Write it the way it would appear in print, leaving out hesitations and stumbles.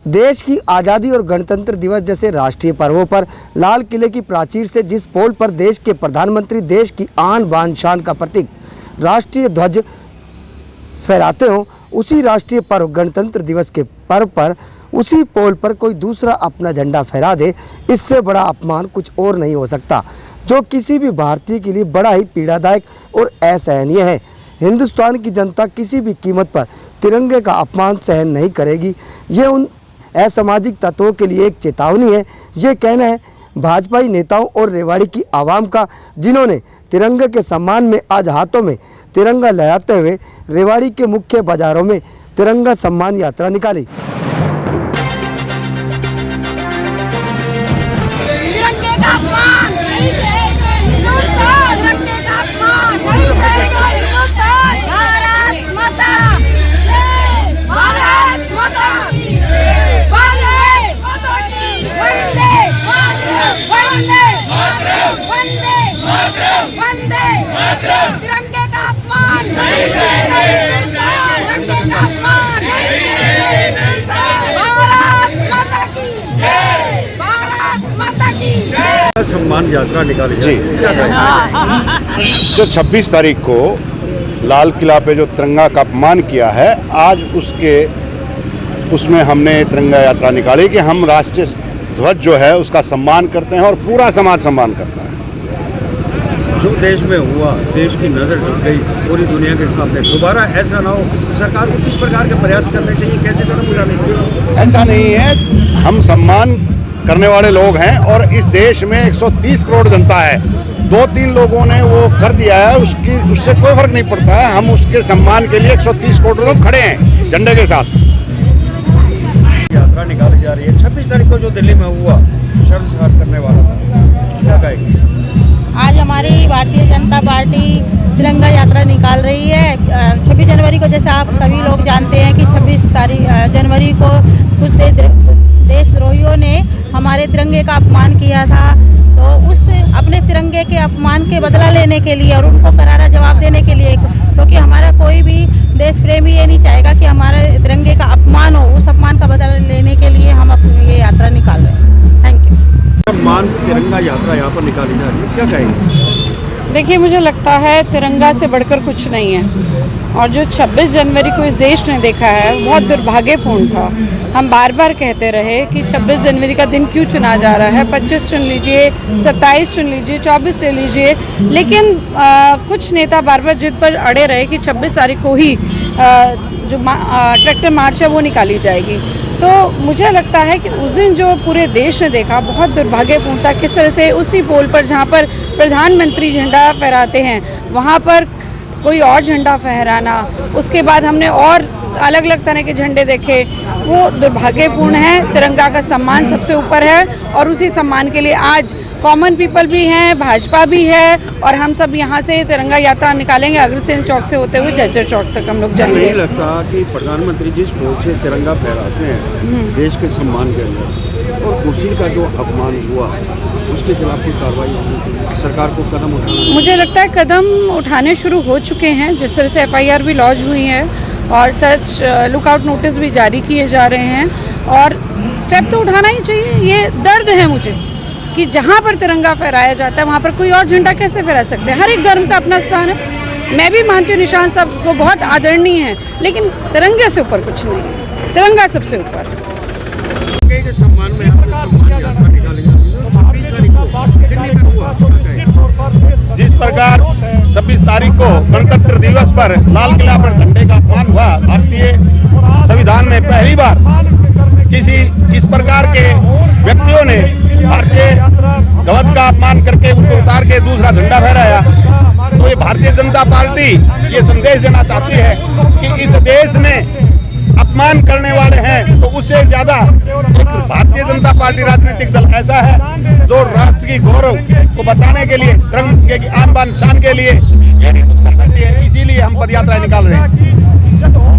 देश की आज़ादी और गणतंत्र दिवस जैसे राष्ट्रीय पर्वों पर लाल किले की प्राचीर से जिस पोल पर देश के प्रधानमंत्री देश की आन बान शान का प्रतीक राष्ट्रीय ध्वज फहराते हों, उसी राष्ट्रीय पर्व गणतंत्र दिवस के पर्व पर उसी पोल पर कोई दूसरा अपना झंडा फहरा दे, इससे बड़ा अपमान कुछ और नहीं हो सकता, जो किसी भी भारतीय के लिए बड़ा ही पीड़ादायक और असहनीय है। हिंदुस्तान की जनता किसी भी कीमत पर तिरंगे का अपमान सहन नहीं करेगी। ये उन असामाजिक तत्वों के लिए एक चेतावनी है। ये कहना है भाजपाई नेताओं और रेवाड़ी की आवाम का, जिन्होंने तिरंगे के सम्मान में आज हाथों में तिरंगा लहराते हुए रेवाड़ी के मुख्य बाजारों में तिरंगा सम्मान यात्रा निकाली। तिरंगे का अपमान सम्मान यात्रा निकाली जी। जो 26 तारीख को लाल किला पे जो तिरंगा का अपमान किया है, आज उसमें हमने तिरंगा यात्रा निकाली कि हम राष्ट्रीय ध्वज जो है उसका सम्मान करते हैं और पूरा समाज सम्मान करता है। जो देश में हुआ, देश की नज़र टिक गई पूरी दुनिया के सामने, दोबारा ऐसा ना हो। सरकार को किस प्रकार के प्रयास करने चाहिए, कैसे कदम उठाने चाहिए? ऐसा नहीं है, हम सम्मान करने वाले लोग हैं और इस देश में 130 करोड़ जनता है। 2-3 लोगों ने वो कर दिया है, उससे कोई फर्क नहीं पड़ता है। हम उसके सम्मान के लिए 130 करोड़ लोग खड़े हैं झंडे के साथ। यात्रा निकाली जा रही है 26 तारीख को, जो दिल्ली में हुआ शर्मसार करने वाला था, क्या कहेंगे? आज हमारी भारतीय जनता पार्टी तिरंगा यात्रा निकाल रही है। 26 जनवरी को, जैसे आप सभी लोग जानते हैं कि 26 जनवरी को कुछ देशद्रोहियों ने हमारे तिरंगे का अपमान किया था, तो उस अपने तिरंगे के अपमान के बदला लेने के लिए और उनको करारा जवाब देने के लिए, क्योंकि हमारा कोई भी देश प्रेमी ये नहीं चाहेगा कि हमारे तिरंगे का अपमान हो, उस अपमान का बदला लेने के लिए हम अपनी ये यात्रा निकाल रहे हैं। Thank you. सम्मान तिरंगा यात्रा यहाँ पर निकाली जा रही है, क्या कहेंगे? देखिए, मुझे लगता है तिरंगा से बढ़कर कुछ नहीं है, और जो 26 जनवरी को इस देश ने देखा है बहुत दुर्भाग्यपूर्ण था। हम बार बार कहते रहे कि 26 जनवरी का दिन क्यों चुना जा रहा है, 25 चुन लीजिए, 27 चुन लीजिए, 24 ले लीजिए, लेकिन कुछ नेता बार बार जिद पर अड़े रहे कि 26 तारीख को ही जो ट्रैक्टर मार्च है वो निकाली जाएगी। तो मुझे लगता है कि उस दिन जो पूरे देश ने देखा बहुत दुर्भाग्यपूर्ण था, किस तरह से उसी पोल पर जहाँ पर प्रधानमंत्री झंडा फहराते हैं वहाँ पर कोई और झंडा फहराना, उसके बाद हमने और अलग अलग तरह के झंडे देखे, वो दुर्भाग्यपूर्ण है। तिरंगा का सम्मान सबसे ऊपर है और उसी सम्मान के लिए आज कॉमन पीपल भी हैं, भाजपा भी है, और हम सब यहाँ से तिरंगा यात्रा निकालेंगे। अग्रसेन चौक से होते हुए जज्जर चौक तक हम लोग जाएंगे। नहीं लगता कि प्रधानमंत्री जिस पोल से तिरंगा फहराते हैं देश के सम्मान के अंदर, और उसी का जो अपमान हुआ उसके खिलाफ कोई कार्रवाई होगी, सरकार को कदम उठाना? मुझे लगता है कदम उठाने शुरू हो चुके हैं। जिस तरह से FIR भी लॉन्च हुई है और सच लुकआउट नोटिस भी जारी किए जा रहे हैं, और स्टेप तो उठाना ही चाहिए। ये दर्द है मुझे कि जहाँ पर तिरंगा फहराया जाता है वहाँ पर कोई और झंडा कैसे फहरा सकते हैं। हर एक धर्म का अपना स्थान है। मैं भी मानती हूँ निशान साहब को बहुत आदरणीय है, लेकिन तिरंगे से ऊपर कुछ नहीं है। तिरंगा सबसे ऊपर। सम्मान में सम्मान यात्रा निकाली जा रही है 26 तारीख को दिल्ली में हुआ। जिस प्रकार 26 तारीख को गणतंत्र दिवस पर लाल किला पर झंडे का अपमान हुआ, भारतीय संविधान में पहली बार किसी इस प्रकार के व्यक्तियों ने भारतीय ध्वज का अपमान करके उसको उतार के दूसरा झंडा फहराया, तो ये भारतीय जनता पार्टी ये संदेश देना चाहती है कि इस देश में अपमान करने वाले हैं तो उससे ज्यादा एक भारतीय जनता पार्टी राजनीतिक दल ऐसा है जो राष्ट्र की गौरव को बचाने के लिए, तिरंगे की आन बान शान के लिए ये कुछ कर सकती है। इसीलिए हम पदयात्रा निकाल रहे हैं।